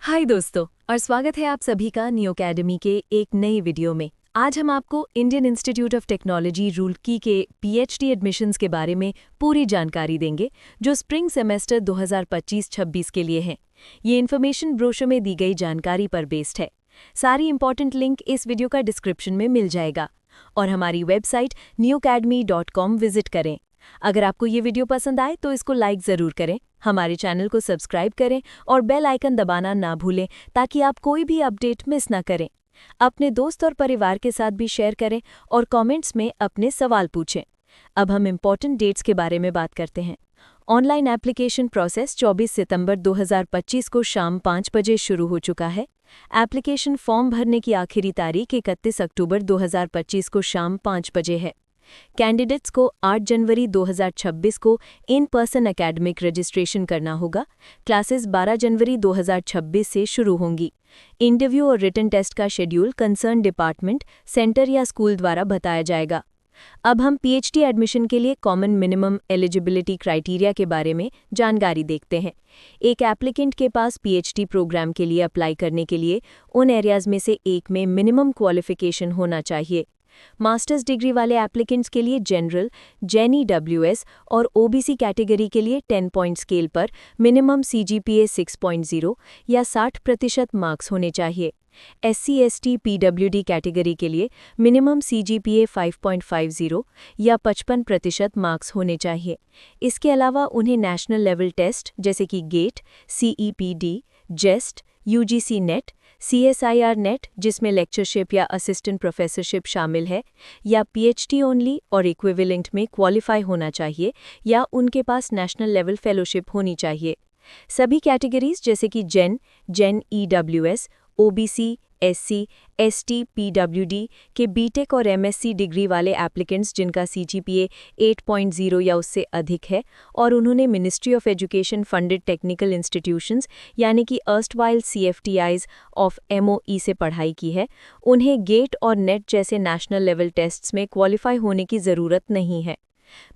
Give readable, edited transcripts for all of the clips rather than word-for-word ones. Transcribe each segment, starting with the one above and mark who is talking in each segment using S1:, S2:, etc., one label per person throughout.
S1: हाय दोस्तों, और स्वागत है आप सभी का न्यू अकेडमी के एक नई वीडियो में। आज हम आपको Indian institute of technology Roorkee के पीएचडी एडमिशन्स के बारे में पूरी जानकारी देंगे, जो स्प्रिंग सेमेस्टर 2025-26 के लिए है। ये इन्फॉर्मेशन ब्रोशर में दी गई जानकारी पर बेस्ड है। सारी इंपॉर्टेंट लिंक इस वीडियो का डिस्क्रिप्शन में मिल जाएगा और हमारी वेबसाइट newacademy.com विजिट करें। अगर आपको ये वीडियो पसंद आए तो इसको लाइक ज़रूर करें, हमारे चैनल को सब्सक्राइब करें और बेल आइकन दबाना ना भूलें ताकि आप कोई भी अपडेट मिस ना करें। अपने दोस्त और परिवार के साथ भी शेयर करें और कमेंट्स में अपने सवाल पूछें। अब हम इम्पॉर्टेंट डेट्स के बारे में बात करते हैं। ऑनलाइन एप्लीकेशन प्रोसेस 24 सितंबर 2025 को शाम 5 बजे शुरू हो चुका है। एप्लीकेशन फॉर्म भरने की आखिरी तारीख 31 अक्टूबर 2025 को शाम 5 बजे है। कैंडिडेट्स को 8 जनवरी 2026 को इन पर्सन एकेडमिक रजिस्ट्रेशन करना होगा। क्लासेस 12 जनवरी 2026 से शुरू होंगी। इंटरव्यू और रिटन टेस्ट का शेड्यूल कंसर्न डिपार्टमेंट, सेंटर या स्कूल द्वारा बताया जाएगा। अब हम पीएचडी एडमिशन के लिए कॉमन मिनिमम एलिजिबिलिटी क्राइटेरिया के बारे में जानकारी देखते हैं। एक एप्लीकेंट के पास पीएचडी प्रोग्राम के लिए अप्लाई करने के लिए उन एरियाज में से एक में मिनिमम क्वालिफिकेशन होना चाहिए। मास्टर्स डिग्री वाले एप्लीकेंट्स के लिए जनरल, जेनईडब्ल्यूएस और ओबीसी कैटेगरी के लिए 10 पॉइंट स्केल पर मिनिमम सीजीपीए 6.0 या 60% मार्क्स होने चाहिए। एससी/एसटी पीडब्ल्यूडी कैटेगरी के लिए मिनिमम सीजीपीए 5.50 या 55% मार्क्स होने चाहिए। इसके अलावा उन्हें नेशनल लेवल टेस्ट जैसे कि GATE, CEPD, JEST, UGC NET, CSIR NET जिसमें लेक्चरशिप या असिस्टेंट प्रोफेसरशिप शामिल है, या पीएचडी ओनली और इक्विवेलेंट में क्वालिफाई होना चाहिए या उनके पास नेशनल लेवल फेलोशिप होनी चाहिए। सभी कैटेगरीज जैसे कि जेनईडब्ल्यूएस, ओबीसी, एससी, एसटी, पीडब्ल्यूडी के बीटेक और एमएससी डिग्री वाले एप्लीकेंट्स जिनका सीजीपीए 8.0 या उससे अधिक है और उन्होंने ministry of education funded technical institutions यानी कि अर्स्टवाइल सीएफटीआईज ऑफ एमओई से पढ़ाई की है, उन्हें गेट और नेट जैसे नेशनल लेवल टेस्ट्स में क्वालिफाई होने की ज़रूरत नहीं है।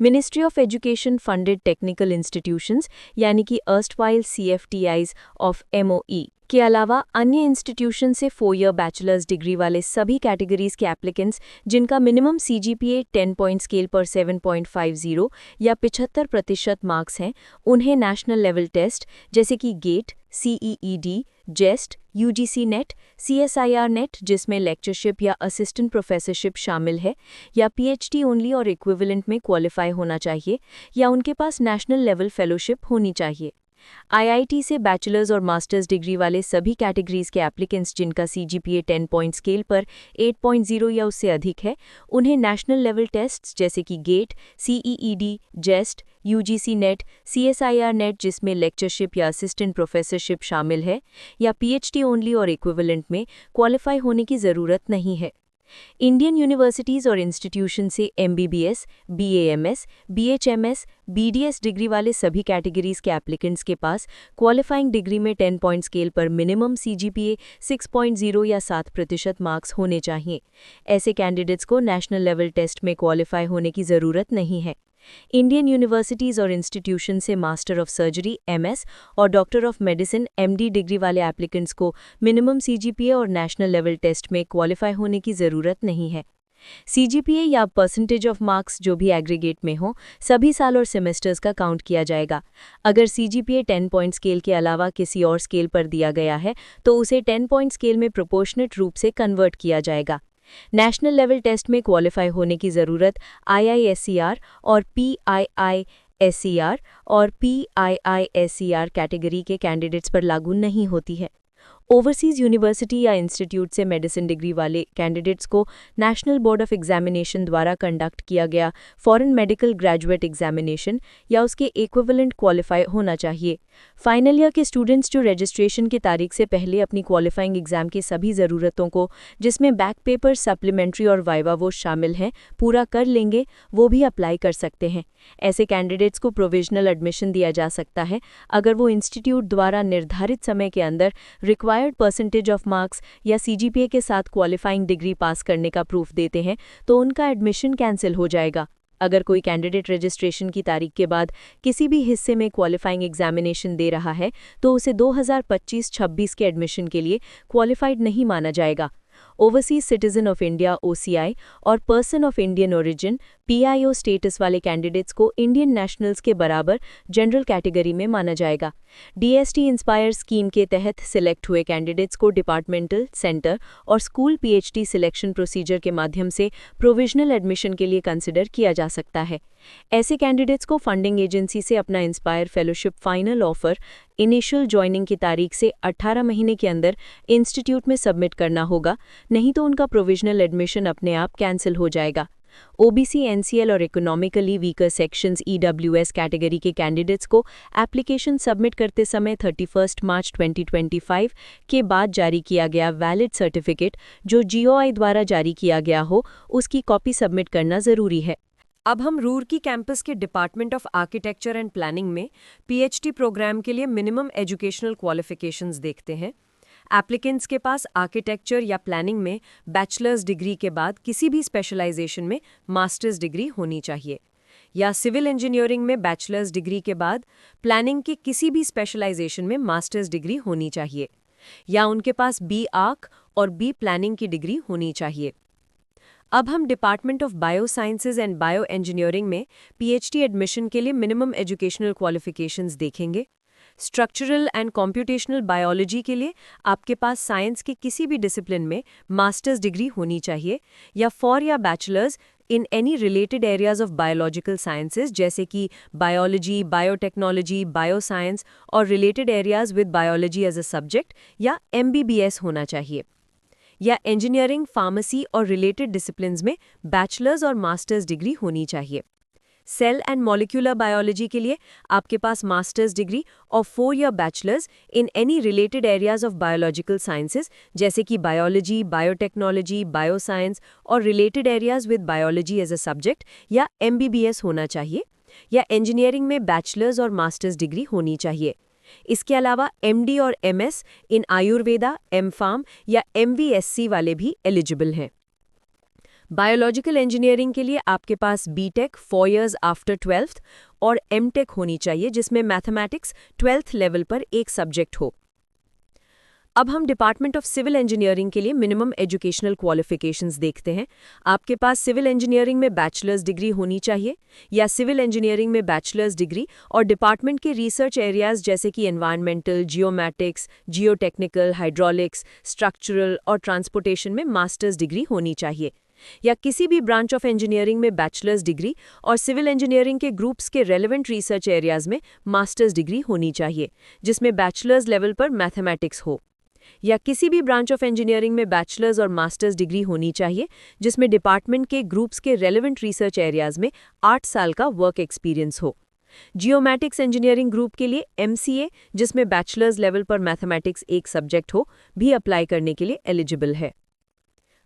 S1: Ministry of education funded technical institutions यानी कि अर्स्टवाइल सीएफटीआईज ऑफ एमओई के अलावा अन्य इंस्टीट्यूशन से 4 ईयर बैचलर्स डिग्री वाले सभी कैटेगरीज के एप्लीकेंट्स जिनका मिनिमम सीजीपीए 10 पॉइंट स्केल पर 7.50 या 75% मार्क्स हैं, उन्हें नेशनल लेवल टेस्ट जैसे कि GATE, CEED, JEST, UGC NET, CSIR NET जिसमें लेक्चरशिप या असिस्टेंट प्रोफेसरशिप शामिल है, या पीएचडी ओनली और इक्विवेलेंट में क्वालिफाई होना चाहिए या उनके पास नेशनल लेवल फेलोशिप होनी चाहिए। आईआईटी से बैचलर्स और मास्टर्स डिग्री वाले सभी कैटेगरीज के एप्लीकेंट्स जिनका सीजीपीए 10 पॉइंट स्केल पर 8.0 या उससे अधिक है, उन्हें नेशनल लेवल टेस्ट्स जैसे कि GATE, CEED, JEST, UGC NET, CSIR NET जिसमें लेक्चरशिप या असिस्टेंट प्रोफेसरशिप शामिल है, या पीएचडी ओनली और इक्विवेलेंट में क्वालिफाई होने की ज़रूरत नहीं है। इंडियन यूनिवर्सिटीज़ और इंस्टीट्यूशन से MBBS, BAMS, BHMS, BDS degree वाले सभी कैटेगरीज के एप्लीकेंट्स के पास क्वालिफाइंग डिग्री में 10 पॉइंट स्केल पर मिनिमम सीजीपीए 6.0 या 7% मार्क्स होने चाहिए। ऐसे कैंडिडेट्स को नेशनल लेवल टेस्ट में क्वालिफाई होने की ज़रूरत नहीं है। इंडियन यूनिवर्सिटीज़ और इंस्टीट्यूशन से मास्टर ऑफ सर्जरी एमएस और doctor of medicine MD degree वाले एप्लीकेंट्स को मिनिमम सीजीपीए और नेशनल लेवल टेस्ट में क्वालिफाई होने की ज़रूरत नहीं है। सीजीपीए या परसेंटेज ऑफ मार्क्स जो भी एग्रीगेट में हो, सभी साल और सेमेस्टर्स का काउंट किया जाएगा। अगर सीजीपीए 10 पॉइंट स्केल के अलावा किसी और स्केल पर दिया गया है तो उसे 10 पॉइंट स्केल में प्रोपोर्शनेट रूप से कन्वर्ट किया जाएगा। नेशनल लेवल टेस्ट में क्वालिफाई होने की ज़रूरत आईआईएससीआर और पीआईआईएससीआर और पीआईआईएससीआर कैटेगरी के कैंडिडेट्स पर लागू नहीं होती है। ओवरसीज़ यूनिवर्सिटी या इंस्टीट्यूट से मेडिसिन डिग्री वाले कैंडिडेट्स को नेशनल बोर्ड ऑफ एग्जामिनेशन द्वारा कंडक्ट किया गया फॉरेन मेडिकल ग्रेजुएट एग्जामिनेशन या उसके इक्विवेलेंट क्वालिफाई होना चाहिए। फाइनल ईयर के स्टूडेंट्स जो रजिस्ट्रेशन की तारीख से पहले अपनी क्वालिफाइंग एग्जाम की सभी ज़रूरतों को जिसमें बैक पेपर, सप्लीमेंट्री और वाइवा वो शामिल हैं पूरा कर लेंगे, वो भी अप्लाई कर सकते हैं। ऐसे कैंडिडेट्स को प्रोविजनल एडमिशन दिया जा सकता है अगर वो इंस्टीट्यूट द्वारा निर्धारित समय के अंदर रिक्वायर्ड परसेंटेज ऑफ मार्क्स या सीजीपीए के साथ क्वालिफाइंग डिग्री पास करने का प्रूफ देते हैं तो उनका एडमिशन कैंसिल हो जाएगा। अगर कोई कैंडिडेट रजिस्ट्रेशन की तारीख के बाद किसी भी हिस्से में क्वालिफाइंग एग्जामिनेशन दे रहा है तो उसे 2025-26 के एडमिशन के लिए क्वालिफाइड नहीं माना जाएगा। Overseas citizen of India (OCI) और person of Indian origin (PIO) status वाले कैंडिडेट्स को इंडियन नेशनल्स के बराबर जनरल कैटेगरी में माना जाएगा। DST इंस्पायर स्कीम के तहत सिलेक्ट हुए कैंडिडेट्स को डिपार्टमेंटल, सेंटर और स्कूल PhD सिलेक्शन प्रोसीजर के माध्यम से प्रोविजनल एडमिशन के लिए कंसिडर किया जा सकता है। ऐसे कैंडिडेट्स को फंडिंग एजेंसी से अपना inspire fellowship final offer initial joining की तारीख से 18 महीने के अंदर इंस्टीट्यूट में सबमिट करना होगा, नहीं तो उनका प्रोविजनल एडमिशन अपने आप कैंसिल हो जाएगा। OBC, NCL और economically weaker sections EWS category के कैंडिडेट्स को एप्लीकेशन सबमिट करते समय 31 मार्च 2025 के बाद जारी किया गया वैलिड सर्टिफिकेट जो GOI द्वारा जारी किया गया हो, उसकी कॉपी सबमिट करना ज़रूरी है। अब हम रूरकी कैंपस के department of architecture and planning में PhD प्रोग्राम के लिए मिनिमम एजुकेशनल क्वालिफिकेशंस देखते हैं। एप्लीकेंट्स के पास आर्किटेक्चर या प्लानिंग में बैचलर्स डिग्री के बाद किसी भी स्पेशलाइजेशन में मास्टर्स डिग्री होनी चाहिए, या सिविल इंजीनियरिंग में बैचलर्स डिग्री के बाद प्लानिंग के किसी भी स्पेशलाइजेशन में मास्टर्स डिग्री होनी चाहिए, या उनके पास B.Arch और B प्लानिंग की डिग्री होनी चाहिए। अब हम department of bio sciences and bio engineering में PhD एडमिशन के लिए मिनिमम एजुकेशनल क्वालिफिकेशंस देखेंगे। स्ट्रक्चरल एंड कॉम्प्यूटेशनल बायोलॉजी के लिए आपके पास साइंस के किसी भी डिसिप्लिन में मास्टर्स डिग्री होनी चाहिए, या फॉर या bachelors in any related areas of biological sciences जैसे कि बायोलॉजी, बायोटेक्नोलॉजी, बायोसाइंस और related areas with biology as a subject, या MBBS होना चाहिए। या इंजीनियरिंग, फार्मेसी और रिलेटेड डिसिप्लिन्स में बैचलर्स और मास्टर्स डिग्री होनी चाहिए। सेल एंड मॉलिक्यूलर बायोलॉजी के लिए आपके पास मास्टर्स डिग्री और 4 year bachelors in any related areas of biological sciences जैसे कि बायोलॉजी, बायोटेक्नोलॉजी, बायोसाइंस और related areas with biology as a subject, या MBBS होना चाहिए। या इंजीनियरिंग में बैचलर्स और मास्टर्स डिग्री होनी चाहिए। इसके अलावा MD और MS इन आयुर्वेदा, M.Pharm या MVSC वाले भी एलिजिबल हैं। बायोलॉजिकल इंजीनियरिंग के लिए आपके पास B.Tech 4 years आफ्टर 12th और M.Tech होनी चाहिए जिसमें मैथमेटिक्स 12th लेवल पर एक सब्जेक्ट हो। अब हम डिपार्टमेंट ऑफ सिविल इंजीनियरिंग के लिए मिनिमम एजुकेशनल क्वालिफिकेशंस देखते हैं। आपके पास सिविल इंजीनियरिंग में बैचलर्स डिग्री होनी चाहिए, या सिविल इंजीनियरिंग में बैचलर्स डिग्री और डिपार्टमेंट के रिसर्च एरियाज जैसे कि environmental, geomatics, geotechnical, hydraulics, structural और ट्रांसपोर्टेशन में मास्टर्स डिग्री होनी चाहिए। या किसी भी ब्रांच ऑफ इंजीनियरिंग में बैचलर्स डिग्री और सिविल इंजीनियरिंग के ग्रुप्स के रेलेवेंट रिसर्च एरियाज में मास्टर्स डिग्री होनी चाहिए जिसमें बैचलर्स लेवल पर मैथमेटिक्स हो। या किसी भी ब्रांच ऑफ इंजीनियरिंग में बैचलर्स और मास्टर्स डिग्री होनी चाहिए जिसमें डिपार्टमेंट के ग्रुप्स के रेलेवेंट रिसर्च एरियाज में 8 साल का वर्क एक्सपीरियंस हो। जियोमैटिक्स इंजीनियरिंग ग्रुप के लिए MCA जिसमें बैचलर्स लेवल पर मैथमेटिक्स एक सब्जेक्ट हो भी अप्लाई करने के लिए एलिजिबल है।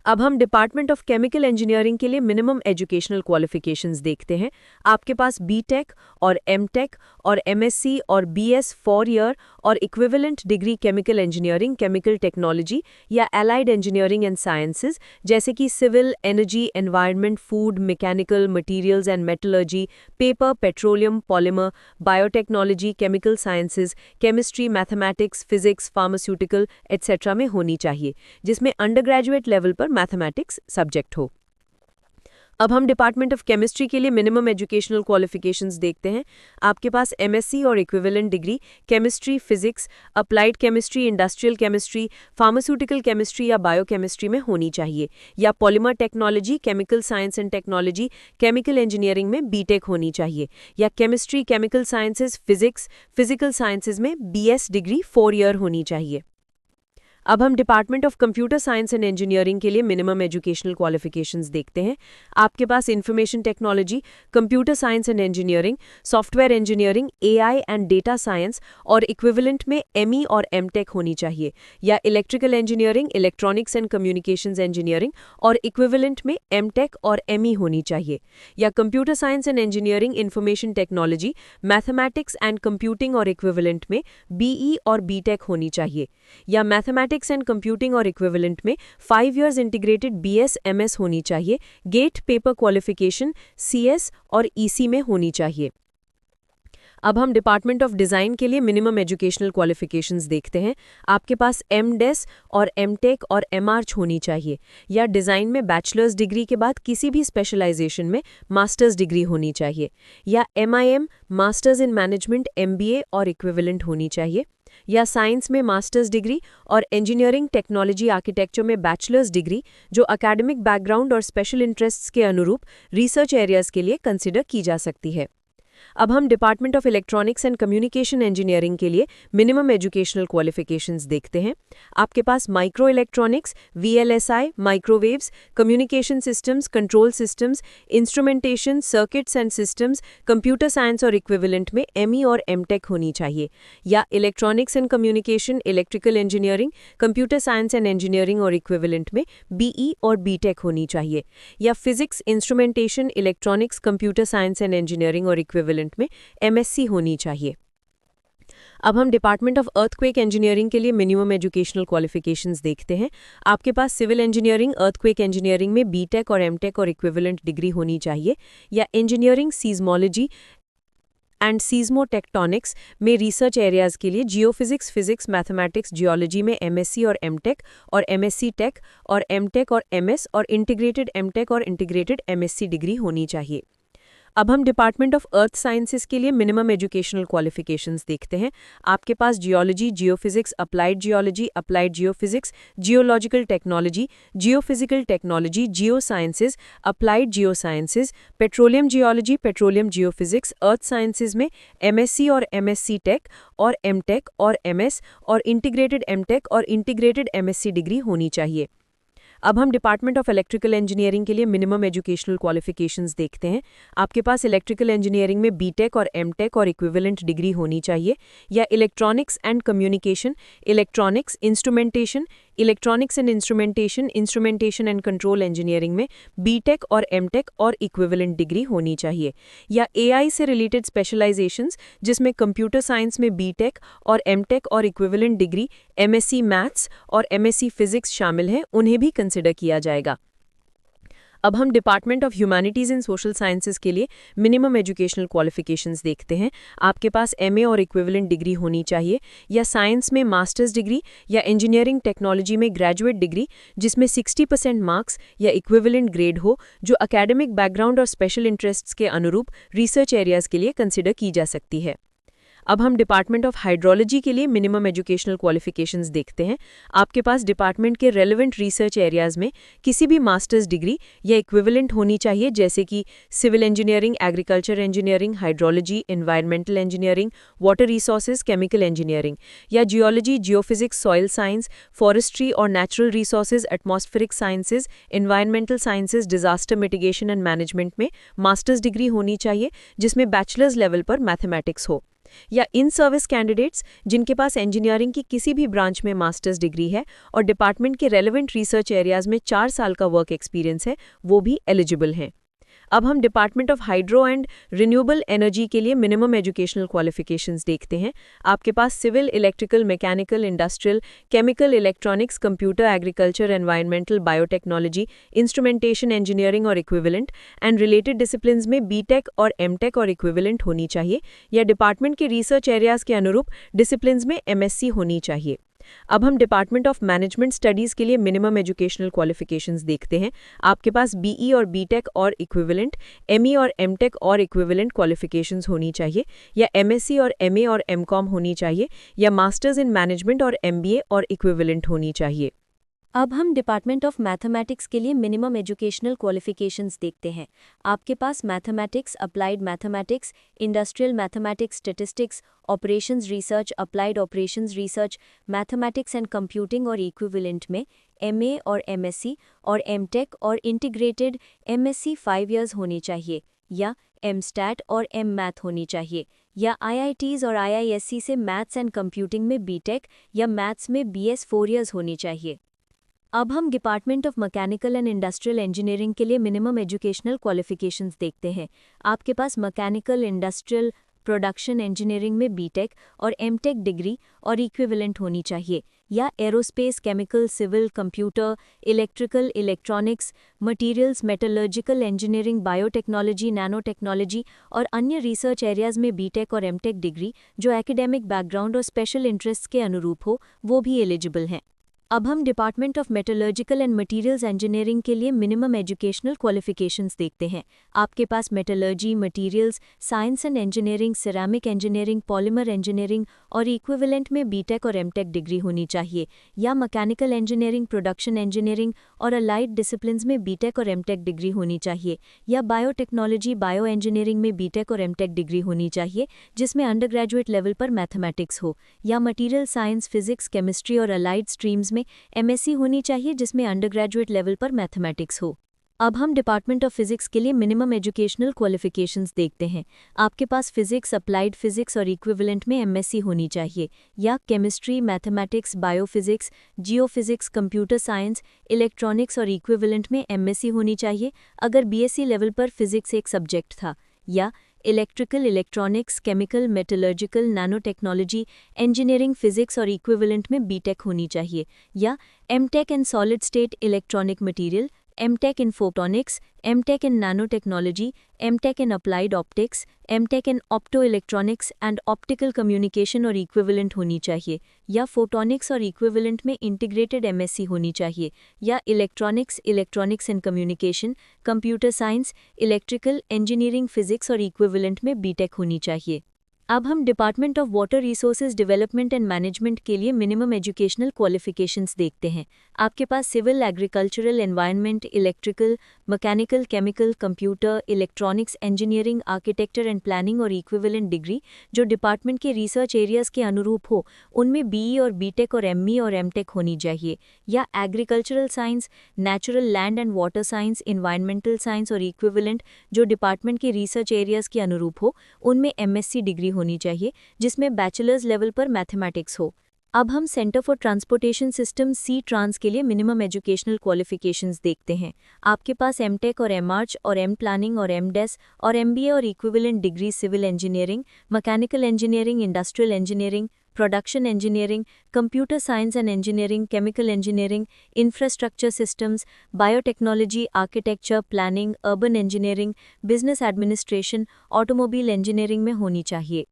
S1: अब हम डिपार्टमेंट ऑफ केमिकल इंजीनियरिंग के लिए मिनिमम एजुकेशनल क्वालिफिकेशंस देखते हैं। आपके पास B.Tech और M.Tech और MSc और BS 4 ईयर और equivalent degree chemical engineering, chemical technology या एलाइड इंजीनियरिंग एंड साइंसेज जैसे कि civil, energy, environment, food, mechanical, materials and metallurgy, paper, petroleum, polymer, biotechnology, chemical sciences, chemistry, mathematics, physics, pharmaceutical etcetera में होनी चाहिए जिसमें under graduate level पर mathematics subject हो। अब हम डिपार्टमेंट ऑफ केमिस्ट्री के लिए मिनिमम एजुकेशनल क्वालिफिकेशंस देखते हैं। आपके पास MSc और equivalent degree chemistry, physics, applied chemistry, industrial chemistry, pharmaceutical chemistry या बायोकेमिस्ट्री में होनी चाहिए, या polymer technology, chemical science and technology, chemical engineering में B.Tech होनी चाहिए, या chemistry, chemical sciences, physics, physical sciences में BS डिग्री 4 ईयर होनी चाहिए। अब हम department of computer science and engineering के लिए मिनिमम एजुकेशनल क्वालिफिकेशंस देखते हैं। आपके पास information technology, computer science and engineering, software engineering, AI and data science और इक्विवेलेंट में ME और M.Tech होनी चाहिए, या electrical engineering, electronics and communications engineering और इक्विवेलेंट में M.Tech और ME होनी चाहिए, या computer science and engineering, information technology, mathematics and computing और इक्विवेलेंट में BE और B.Tech होनी चाहिए, या मैथमेटिक्स
S2: इलेक्ट्रॉनिक्स एंड कंप्यूटिंग और इक्विवेलेंट में 5 इयर्स इंटीग्रेटेड BS MS होनी चाहिए। गेट पेपर क्वालिफिकेशन CS और EC में होनी चाहिए। अब हम डिपार्टमेंट ऑफ डिज़ाइन के लिए मिनिमम एजुकेशनल क्वालिफिकेशंस देखते हैं। आपके पास MDes और MTech और MArch होनी चाहिए, या डिज़ाइन में बैचलर्स डिग्री के बाद किसी भी स्पेशलाइजेशन में मास्टर्स डिग्री होनी चाहिए, या MIM masters in management MBA और इक्विवेलेंट होनी चाहिए, या साइंस में मास्टर्स डिग्री और इंजीनियरिंग टेक्नोलॉजी आर्किटेक्चर में बैचलर्स डिग्री जो एकेडमिक बैकग्राउंड और स्पेशल इंटरेस्ट्स के अनुरूप रिसर्च एरियाज के लिए कंसिडर की जा सकती है। अब हम department of electronics and communication engineering के लिए मिनिमम एजुकेशनल क्वालिफिकेशंस देखते हैं। आपके पास micro electronics, VLSI, microwaves, communication systems, control systems, instrumentation, circuits and systems, computer science और इक्विवेलेंट में ME और MTech होनी चाहिए, या electronics and communication, electrical engineering, computer science and engineering और इक्विवेलेंट में BE और BTech होनी चाहिए, या physics, instrumentation, electronics, computer science and engineering और इक्विवेलेंट में MSc होनी चाहिए। अब हम डिपार्टमेंट ऑफ अर्थक्वेक इंजीनियरिंग के लिए मिनिमम एजुकेशनल क्वालिफिकेशंस देखते हैं। आपके पास सिविल इंजीनियरिंग, अर्थक्वेक इंजीनियरिंग में BTech और MTech और इक्विवेलेंट डिग्री होनी चाहिए, या इंजीनियरिंग, सीज़मोलॉजी एंड सीज़मोटेक्टोनिक्स में रिसर्च एरियाज के लिए जियोफिजिक्स, फिजिक्स, मैथमेटिक्स, जियोलॉजी में MSc और MTech और MSc टेक और MTech और MS और इंटीग्रेटेड MTech और इंटीग्रेटेड MSc डिग्री होनी चाहिए। अब हम डिपार्टमेंट ऑफ अर्थ साइंसेज के लिए मिनिमम एजुकेशनल क्वालिफिकेशंस देखते हैं। आपके पास geology, geophysics, applied geology, applied geophysics, geological technology, geophysical technology, geo sciences, applied geo sciences, petroleum geology, petroleum geophysics, earth sciences में MSc और MSc टेक और MTech और MS और इंटीग्रेटेड MTech और इंटीग्रेटेड MSc डिग्री होनी चाहिए। अब हम डिपार्टमेंट ऑफ इलेक्ट्रिकल इंजीनियरिंग के लिए मिनिमम एजुकेशनल क्वालिफिकेशंस देखते हैं। आपके पास इलेक्ट्रिकल इंजीनियरिंग में BTech और MTech और इक्विवेलेंट डिग्री होनी चाहिए, या electronics and communication, electronics, instrumentation, electronics and instrumentation, instrumentation and control engineering में BTech और MTech और इक्विवेलेंट डिग्री होनी चाहिए, या AI से रिलेटेड स्पेशलाइजेशंस जिसमें कंप्यूटर साइंस में BTech और MTech और इक्विवेलेंट डिग्री MSc मैथ्स और MSc फिजिक्स शामिल हैं, उन्हें भी कंसिडर किया जाएगा। अब हम department of humanities and social sciences के लिए मिनिमम एजुकेशनल क्वालिफिकेशंस देखते हैं। आपके पास MA और इक्विवेलेंट डिग्री होनी चाहिए, या साइंस में मास्टर्स डिग्री या इंजीनियरिंग टेक्नोलॉजी में ग्रेजुएट डिग्री जिसमें 60% मार्क्स या इक्विवेलेंट ग्रेड हो, जो एकेडमिक बैकग्राउंड और स्पेशल इंटरेस्ट्स के अनुरूप रिसर्च एरियाज के लिए कंसिडर की जा सकती है। अब हम डिपार्टमेंट ऑफ हाइड्रोलॉजी के लिए मिनिमम एजुकेशनल क्वालिफिकेशंस देखते हैं। आपके पास डिपार्टमेंट के रेलेवेंट रिसर्च एरियाज में किसी भी मास्टर्स डिग्री या इक्विवेलेंट होनी चाहिए, जैसे कि civil engineering, agriculture engineering, hydrology, environmental engineering, water resources, chemical engineering, या geology, geophysics, soil science, forestry और natural resources, atmospheric sciences, environmental sciences, disaster mitigation and management में मास्टर्स डिग्री होनी चाहिए जिसमें बैचलर्स लेवल पर मैथमेटिक्स हो, या in service candidates जिनके पास इंजीनियरिंग की किसी भी ब्रांच में मास्टर्स डिग्री है और डिपार्टमेंट के रेलेवेंट रिसर्च एरियाज में 4 साल का वर्क एक्सपीरियंस है, वो भी एलिजिबल हैं। अब हम department of hydro and renewable energy के लिए मिनिमम एजुकेशनल क्वालिफिकेशंस देखते हैं। आपके पास civil, electrical, mechanical, industrial, chemical, electronics, computer, agriculture, environmental, biotechnology, instrumentation engineering और इक्विवेलेंट एंड रिलेटेड डिसिप्लिन्स में BTech और MTech और इक्विवेलेंट होनी चाहिए, या डिपार्टमेंट के रिसर्च एरियाज के अनुरूप डिसिप्लिन्स में MSc होनी चाहिए। अब हम डिपार्टमेंट ऑफ मैनेजमेंट स्टडीज़ के लिए मिनिमम एजुकेशनल क्वालिफिकेशंस देखते हैं। आपके पास BE और BTech और इक्विवेलेंट, ME और MTech और इक्विवेलेंट क्वालिफिकेशंस होनी चाहिए, या MSc और MA और MCom होनी चाहिए, या मास्टर्स इन मैनेजमेंट और MBA और इक्विवेलेंट होनी चाहिए।
S1: अब हम डिपार्टमेंट ऑफ मैथमेटिक्स के लिए मिनिमम एजुकेशनल क्वालिफिकेशंस देखते हैं। आपके पास mathematics, applied mathematics, industrial mathematics, statistics, operations research, applied operations research, mathematics and computing और इक्विवेलेंट में MA और MSc और MTech और इंटीग्रेटेड MSc 5 इयर्स होनी चाहिए, या MStat और MMath होनी चाहिए, या IITs और IISc से मैथ्स एंड कंप्यूटिंग में BTech या मैथ्स में BS 4 इयर्स होनी चाहिए। अब हम department of mechanical and industrial engineering के लिए मिनिमम एजुकेशनल क्वालिफिकेशंस देखते हैं। आपके पास मैकेनिकल, इंडस्ट्रियल, प्रोडक्शन इंजीनियरिंग में BTech और MTech डिग्री और इक्विवेलेंट होनी चाहिए, या aerospace, chemical, civil, computer, electrical, electronics, materials, metallurgical engineering, biotechnology, nano technology और अन्य रिसर्च एरियाज़ में बीटेक और एमटेक डिग्री जो एकेडमिक बैकग्राउंड और स्पेशल इंटरेस्ट के अनुरूप हो वो भी एलिजिबल हैं। अब हम department of metallurgical and materials engineering के लिए मिनिमम एजुकेशनल क्वालिफिकेशंस देखते हैं। आपके पास metallurgy, materials science and engineering, ceramic engineering, polymer engineering और इक्विवेलेंट में बीटेक और एमटेक डिग्री होनी चाहिए, या मैकेनिकल इंजीनियरिंग, प्रोडक्शन इंजीनियरिंग और अलाइड डिसिप्लिन्स में बीटेक और एमटेक डिग्री होनी चाहिए, या बायोटेक्नोलॉजी, बायो इंजीनियरिंग में बीटेक और एमटेक डिग्री होनी चाहिए जिसमें अंडर ग्रेजुएट लेवल पर मैथमेटिक्स हो, या मटीरियल साइंस, फिजिक्स, केमिस्ट्री और अलाइड स्ट्रीम्स में एमएससी होनी चाहिए जिसमें अंडर ग्रेजुएट लेवल पर मैथमेटिक्स हो। अब हम डिपार्टमेंट ऑफ फिजिक्स के लिए मिनिमम एजुकेशनल क्वालिफिकेशंस देखते हैं। आपके पास फिजिक्स, अप्लाइड फिजिक्स और इक्विवेलेंट में एमएससी होनी चाहिए, या chemistry, mathematics, biophysics, geophysics, computer science, electronics और इक्विवेलेंट में एमएससी होनी चाहिए अगर बीएससी लेवल पर फिजिक्स एक सब्जेक्ट था, या electrical, electronics, chemical, metallurgical, nano technology, engineering, physics और इक्विवेलेंट में बीटेक होनी चाहिए, या MTech in solid state electronic material, MTech in photonics, MTech in nano technology, MTech in applied optics, MTech in opto electronics and optical communication और equivalent होनी चाहिए, या photonics और इक्विवेलेंट में इंटीग्रेटेड एमएससी होनी चाहिए, या electronics, electronics and communication, computer science, electrical, engineering, physics और इक्विवेलेंट में बीटेक होनी चाहिए। अब हम department of water resources development and management के लिए मिनिमम एजुकेशनल क्वालिफिकेशंस देखते हैं। आपके पास civil, agricultural, environment, electrical, mechanical, chemical, computer, electronics, engineering, architecture and planning और इक्विवेलेंट डिग्री जो डिपार्टमेंट के रिसर्च एरियाज़ के अनुरूप हो उनमें बीई और बीटेक और एमई और एमटेक होनी चाहिए, या agricultural science, natural land and water science, environmental science और इक्विवेलेंट जो डिपार्टमेंट के रिसर्च एरियाज़ के अनुरूप हो उनमें एमएससी डिग्री होनी चाहिए जिसमें बैचलर्स लेवल पर मैथमेटिक्स हो। अब हम centre for transportation system c trans के लिए मिनिमम एजुकेशनल क्वालिफिकेशंस देखते हैं। आपके पास एमटेक और एमआर्च और एम प्लानिंग और एमडेस और एमबीए और equivalent degree civil engineering, mechanical engineering, industrial engineering, production engineering, computer science and engineering, chemical engineering, infrastructure systems, biotechnology, architecture, planning, urban engineering, business administration, automobile engineering में होनी चाहिए।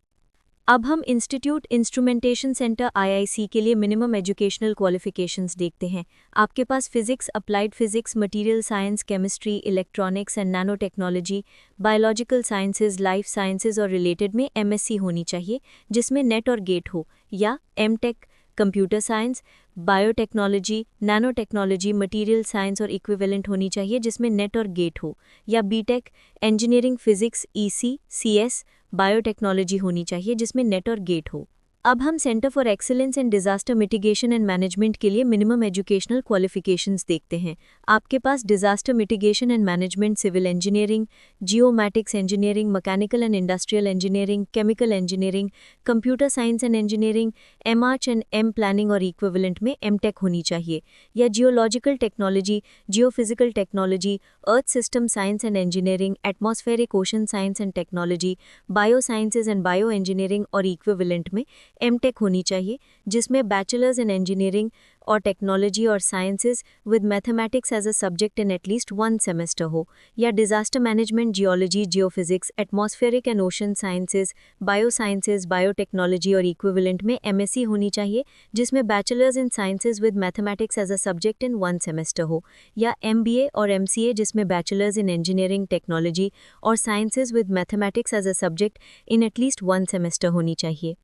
S1: अब हम इंस्टीट्यूट इंस्ट्रूमेंटेशन सेंटर आईआईसी के लिए minimum educational qualifications देखते हैं। आपके पास physics, applied physics, material science, chemistry, electronics and nano technology, biological sciences, life sciences और रिलेटेड में एमएससी होनी चाहिए जिसमें नेट और गेट हो, या MTech computer science, biotechnology, nano technology, material science और इक्विवेलेंट होनी चाहिए जिसमें नेट और गेट हो, या BTech engineering physics EC CS biotechnology होनी चाहिए जिसमें नेट और गेट हो। अब हम centre for excellence in disaster mitigation and management के लिए मिनिमम एजुकेशनल क्वालिफिकेशंस देखते हैं। आपके पास disaster mitigation and management civil engineering, geomatics engineering, mechanical and industrial engineering, chemical engineering, computer science and engineering, MArch and M planning और equivalent में MTech होनी चाहिए, या geological technology, geophysical technology, earth system science and engineering, atmospheric ocean science and technology, bio sciences and bio engineering और equivalent में MTech होनी चाहिए जिसमें बैचलर्स इन इंजीनियरिंग और टेक्नोलॉजी और sciences with mathematics as a subject in at least 1 semester हो, या disaster management, geology, geophysics, atmospheric and ocean sciences, bio sciences, biotechnology और इक्विवेलेंट में एमएससी होनी चाहिए जिसमें bachelors in sciences with mathematics as a subject in 1 semester हो, या MBA और एमसीए जिसमें बैचलर्स इन इंजीनियरिंग, टेक्नोलॉजी और sciences with mathematics as a subject in at least 1 semester होनी चाहिए।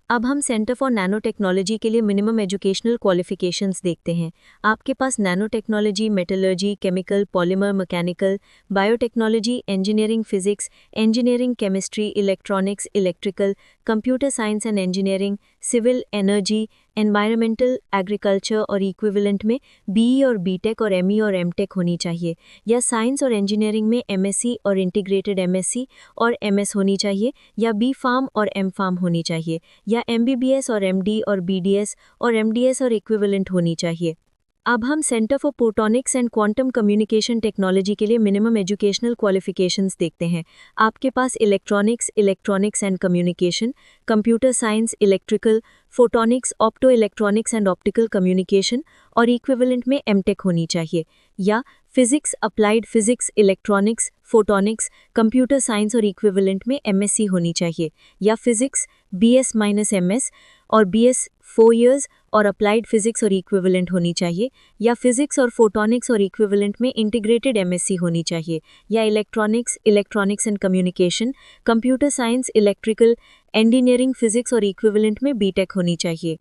S1: अब हम सेंटर फॉर नैनो टेक्नोलॉजी के लिए मिनिमम एजुकेशनल क्वालिफिकेशंस देखते हैं। आपके पास nano technology, metallurgy, chemical, polymer, mechanical, biotechnology, engineering physics, engineering chemistry, electronics, electrical, computer science and engineering, civil, energy, environmental, agriculture और इक्विवेलेंट में बीई और बीटेक और एमई और एमटेक होनी चाहिए, या साइंस और इंजीनियरिंग में एमएससी और इंटीग्रेटेड एमएससी और एमएस होनी चाहिए, या बी फार्म और एम फार्म होनी चाहिए, या एमबीबीएस और एमडी और बीडीएस और एमडीएस और इक्विवेलेंट होनी चाहिए।
S2: अब हम centre for photonics and quantum communication technology के लिए मिनिमम एजुकेशनल क्वालिफिकेशंस देखते हैं। आपके पास electronics and communication, computer science, electrical, photonics, opto electronics and optical communication और इक्विवेलेंट में एमटेक होनी चाहिए, या physics, applied physics, electronics, photonics, computer science और इक्विवेलेंट में एमएससी होनी चाहिए, या फिजिक्स BS-MS और BS 4 years और अप्लाइड फिजिक्स और इक्विवेलेंट होनी चाहिए, या फिजिक्स और फोटोनिक्स और इक्विवेलेंट में इंटीग्रेटेड एमएससी होनी चाहिए, या electronics and communication, computer science, electrical, engineering, physics और इक्विवेलेंट में बीटेक होनी चाहिए।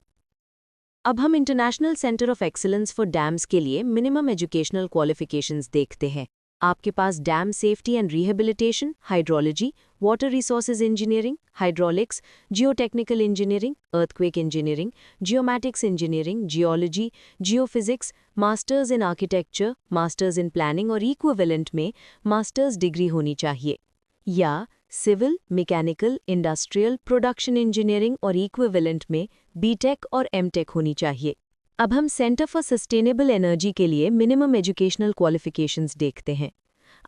S1: अब हम international centre of excellence for dams के लिए मिनिमम एजुकेशनल क्वालिफिकेशंस देखते हैं। आपके पास dam safety and rehabilitation, hydrology, water resources engineering, hydraulics, geotechnical engineering, earthquake engineering, geomatics engineering, geology, geophysics, masters in architecture, masters in planning और equivalent में masters degree होनी चाहिए, या civil, mechanical, industrial, production engineering और equivalent में BTech और MTech होनी चाहिए। अब हम सेंटर फॉर सस्टेनेबल एनर्जी के लिए मिनिमम एजुकेशनल क्वालिफिकेशंस देखते हैं।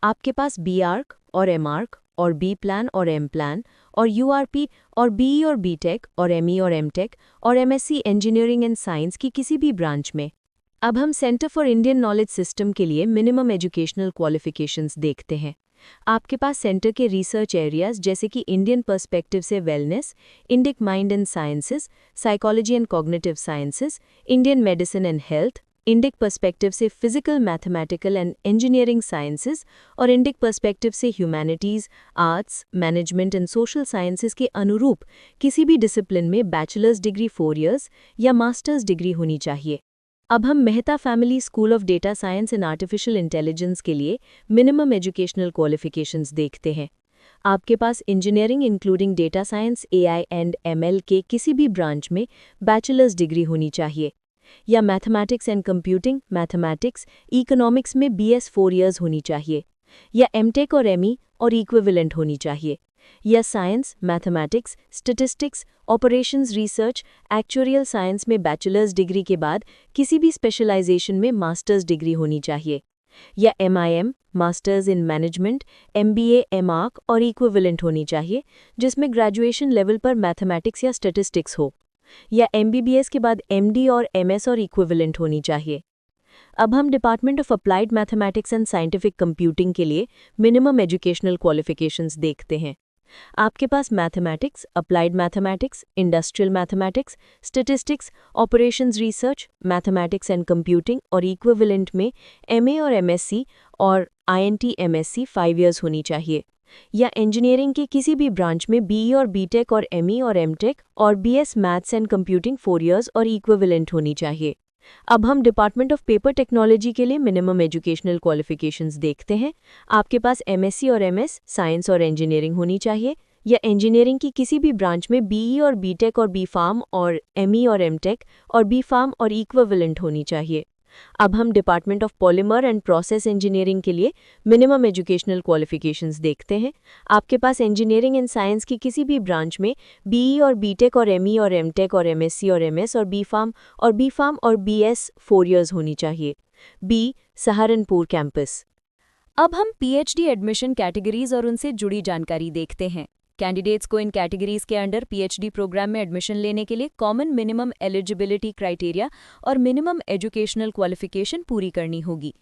S1: आपके पास बीआर्क और एमआर्क और बी प्लान और एम प्लान और यूआरपी और बीई और बीटेक और एमई और एमटेक और एमएससी इंजीनियरिंग एंड साइंस की किसी भी ब्रांच में। अब हम centre for Indian knowledge system के लिए मिनिमम एजुकेशनल क्वालिफिकेशंस देखते हैं। आपके पास सेंटर के रिसर्च एरियाज जैसे कि इंडियन पर्सपेक्टिव से wellness, Indic mind and sciences, psychology and cognitive sciences, Indian medicine and health, Indic perspective से physical, mathematical and engineering sciences और इंडिक पर्सपेक्टिव से humanities, arts, management and social sciences के अनुरूप किसी भी डिसिप्लिन में bachelors degree 4 years या masters degree होनी चाहिए। अब हम Mehta family school of data science and artificial intelligence के लिए मिनिमम एजुकेशनल क्वालिफिकेशंस देखते हैं। आपके पास engineering including data science, AI and ML के किसी भी ब्रांच में बैचलर्स डिग्री होनी चाहिए, या mathematics and computing, mathematics, economics में BS 4 years होनी चाहिए, या एमटेक और ME और इक्विवेलेंट होनी चाहिए, या science, mathematics, statistics, operations research, actuarial science में बैचलर्स डिग्री के बाद किसी भी स्पेशलाइजेशन में मास्टर्स डिग्री होनी चाहिए, या MIM, masters in management, MBA, MArch और इक्विवेलेंट होनी चाहिए जिसमें ग्रेजुएशन लेवल पर मैथमेटिक्स या स्टैटिस्टिक्स हो, या MBBS के बाद MD और MS और इक्विवेलेंट होनी चाहिए। अब हम department of applied mathematics and scientific computing के लिए मिनिमम एजुकेशनल क्वालिफिकेशंस देखते हैं। आपके पास mathematics, applied mathematics, industrial mathematics, statistics, operations research, mathematics and computing और इक्विवेलेंट में MA और MSc और INT MSc 5 years होनी चाहिए, या इंजीनियरिंग के किसी भी ब्रांच में BE और BTech और ME और MTech और BS maths and computing 4 years और इक्विवेलेंट होनी चाहिए। अब हम डिपार्टमेंट ऑफ पेपर टेक्नोलॉजी के लिए मिनिमम एजुकेशनल क्वालिफिकेशंस देखते हैं। आपके पास MSc और MS साइंस और इंजीनियरिंग होनी चाहिए, या इंजीनियरिंग की किसी भी ब्रांच में BE और BTech और B.Pharm और ME और MTech और B.Pharm और इक्विवेलेंट होनी चाहिए। अब हम department of polymer and process engineering के लिए मिनिमम एजुकेशनल क्वालिफिकेशंस देखते हैं। आपके पास इंजीनियरिंग एंड साइंस की किसी भी ब्रांच में BE और BTech और ME और MTech और MSc और MS और B.Pharm और BS 4 years होनी चाहिए। B Saharanpur campus. अब हम PhD एडमिशन कैटेगरीज और उनसे जुड़ी जानकारी देखते हैं। कैंडिडेट्स को इन कैटेगरीज के अंडर PhD प्रोग्राम में एडमिशन लेने के लिए कॉमन मिनिमम एलिजिबिलिटी क्राइटेरिया और मिनिमम एजुकेशनल क्वालिफिकेशन पूरी करनी होगी।